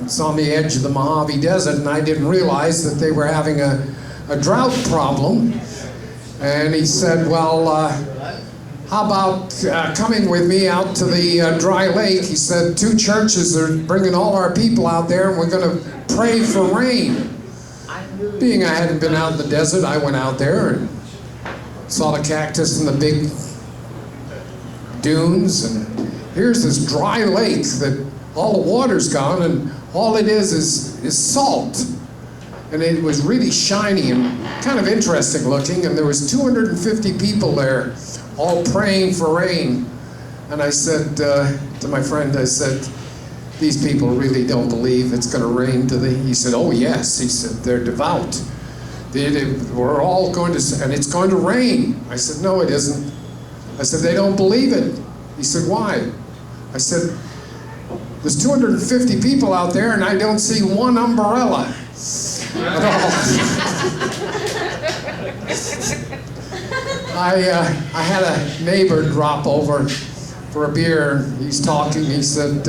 it's on the edge of the Mojave Desert, and I didn't realize that they were having a drought problem. And he said, well, how about coming with me out to the dry lake? He said, 2 churches are bringing all our people out there, and we're going to pray for rain. Being I hadn't been out in the desert, I went out there and saw the cactus and the big dunes, and here's this dry lake that all the water's gone, and all it is salt. And it was really shiny and kind of interesting looking, and there was 250 people there, all praying for rain. And I said to my friend, I said, these people really don't believe it's going to rain, do they? He said, oh yes. He said, they're devout. We're all going to, and it's going to rain. I said, no, it isn't. I said, they don't believe it. He said, why? I said, there's 250 people out there, and I don't see one umbrella at all. I had a neighbor drop over for a beer. He's talking. He said,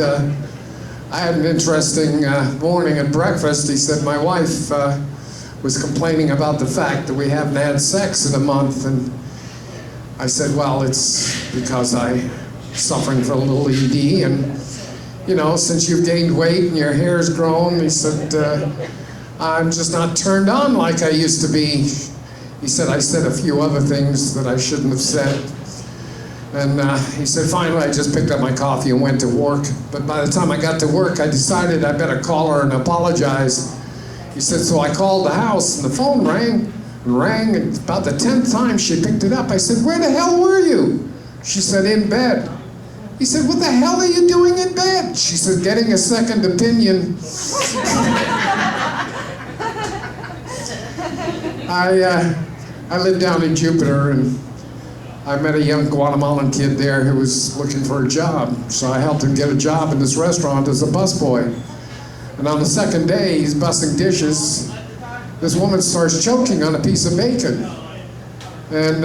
I had an interesting morning at breakfast. He said, my wife was complaining about the fact that we haven't had sex in a month. And I said, well, it's because I'm suffering from a little ED. And, you know, since you've gained weight and your hair's grown, he said, I'm just not turned on like I used to be. He said, I said a few other things that I shouldn't have said. And he said, finally, I just picked up my coffee and went to work. But by the time I got to work, I decided I better call her and apologize. He said, so I called the house, and the phone rang, and about the 10th time she picked it up. I said, where the hell were you? She said, in bed. He said, what the hell are you doing in bed? She said, getting a second opinion. I lived down in Jupiter, and I met a young Guatemalan kid there who was looking for a job. So I helped him get a job in this restaurant as a busboy. And on the second day, he's bussing dishes. This woman starts choking on a piece of bacon. And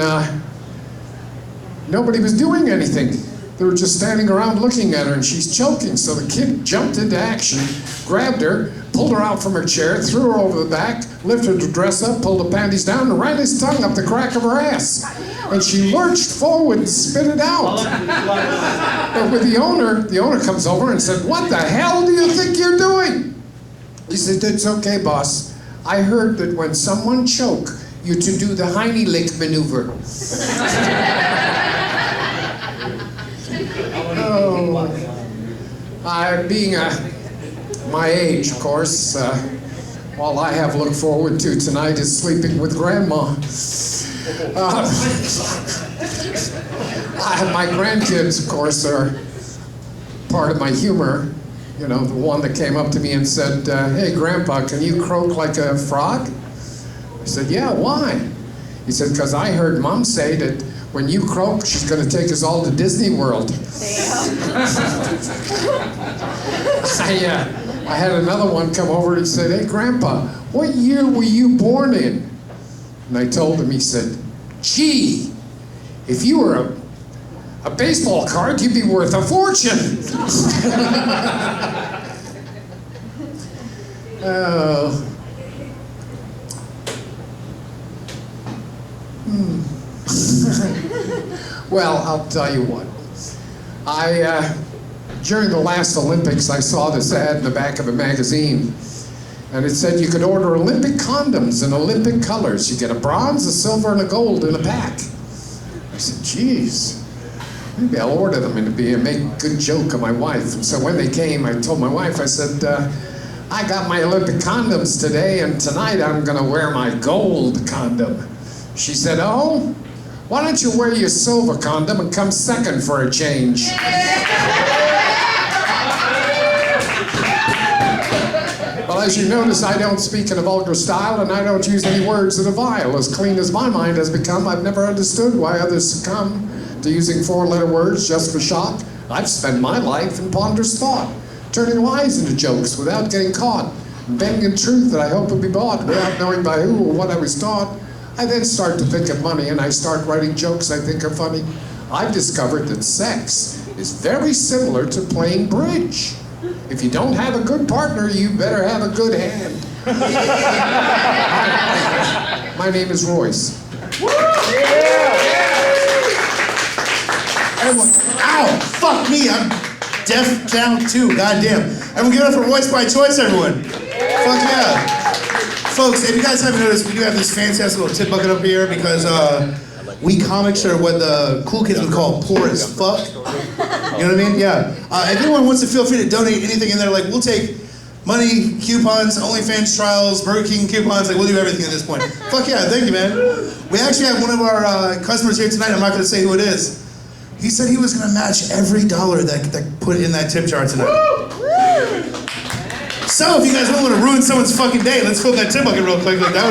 nobody was doing anything. They were just standing around looking at her, and she's choking. So the kid jumped into action, grabbed her, pulled her out from her chair, threw her over the back, lifted her dress up, pulled the panties down, and ran his tongue up the crack of her ass. And she lurched forward and spit it out. But with the owner comes over and said, what the hell do you think you're doing? He said, it's okay, boss. I heard that when someone choke, you're to do the Heimlich maneuver. Oh, being my age, of course, all I have looked forward to tonight is sleeping with Grandma. My grandkids, of course, are part of my humor. You know, the one that came up to me and said, hey, Grandpa, can you croak like a frog? I said, yeah, why? He said, because I heard Mom say that when you croak, she's going to take us all to Disney World. I had another one come over and he said, hey, Grandpa, what year were you born in? And I told him, he said, gee, if you were a baseball card, you'd be worth a fortune. Oh. Well, I'll tell you what. During the last Olympics, I saw this ad in the back of a magazine. And it said you could order Olympic condoms in Olympic colors. You get a bronze, a silver, and a gold in a pack. I said, geez, maybe I'll order them and make a good joke of my wife. And so when they came, I told my wife, I said, I got my Olympic condoms today, and tonight I'm going to wear my gold condom. She said, oh, why don't you wear your silver condom and come second for a change? Well, as you notice, I don't speak in a vulgar style, and I don't use any words that are vile. As clean as my mind has become, I've never understood why others succumb to using 4-letter words just for shock. I've spent my life in ponderous thought, turning lies into jokes without getting caught, and banging truth that I hope will be bought without knowing by who or what I was taught. I then start to think of money, and I start writing jokes I think are funny. I've discovered that sex is very similar to playing bridge. If you don't have a good partner, you better have a good hand. My name is Royce. Everyone, ow, fuck me, I'm deaf down too, goddamn. Everyone give it up for Royce by Choice, everyone. Fuck yeah. Folks, if you guys haven't noticed, we do have this fantastic little tip bucket up here because we comics are what the cool kids would call poor as fuck. You know what I mean? Yeah. If anyone wants to feel free to donate anything in there, like we'll take money, coupons, OnlyFans trials, Burger King coupons, like we'll do everything at this point. Fuck yeah, thank you, man. We actually have one of our customers here tonight, I'm not gonna say who it is. He said he was gonna match every dollar that put in that tip jar tonight. So if you guys don't want to ruin someone's fucking day, let's fill that tip bucket real quick. Like that would be